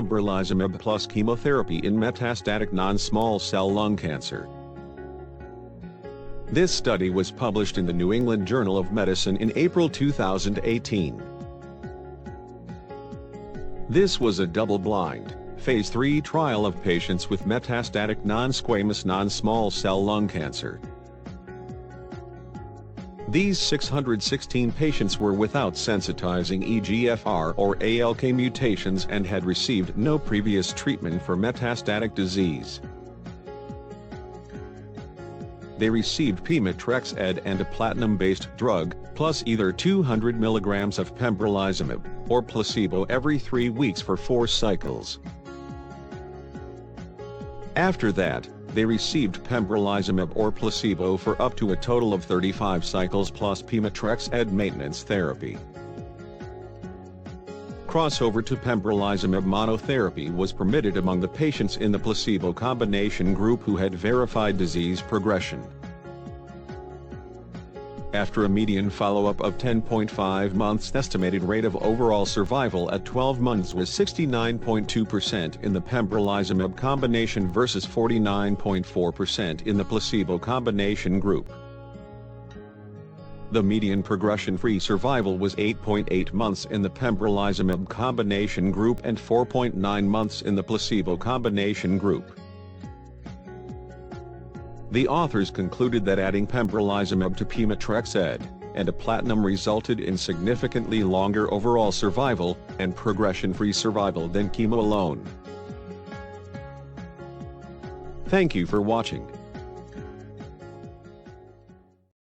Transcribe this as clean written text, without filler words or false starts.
Pembrolizumab plus chemotherapy in metastatic non-small-cell lung cancer. This study was published in the New England Journal of Medicine in April 2018. This was a double-blind, Phase 3 trial of patients with metastatic non-squamous non-small-cell lung cancer. These 616 patients were without sensitizing EGFR or ALK mutations and had received no previous treatment for metastatic disease. They received Pemetrexed and a platinum-based drug, plus either 200 mg of pembrolizumab, or placebo every 3 weeks for 4 cycles. After that, they received pembrolizumab or placebo for up to a total of 35 cycles plus Pemetrexed maintenance therapy. Crossover to pembrolizumab monotherapy was permitted among the patients in the placebo combination group who had verified disease progression. After a median follow-up of 10.5 months, the estimated rate of overall survival at 12 months was 69.2% in the pembrolizumab combination versus 49.4% in the placebo combination group. The median progression-free survival was 8.8 months in the pembrolizumab combination group and 4.9 months in the placebo combination group. The authors concluded that adding pembrolizumab to Pemetrexed and a platinum resulted in significantly longer overall survival and progression-free survival than chemo alone. Thank you for watching.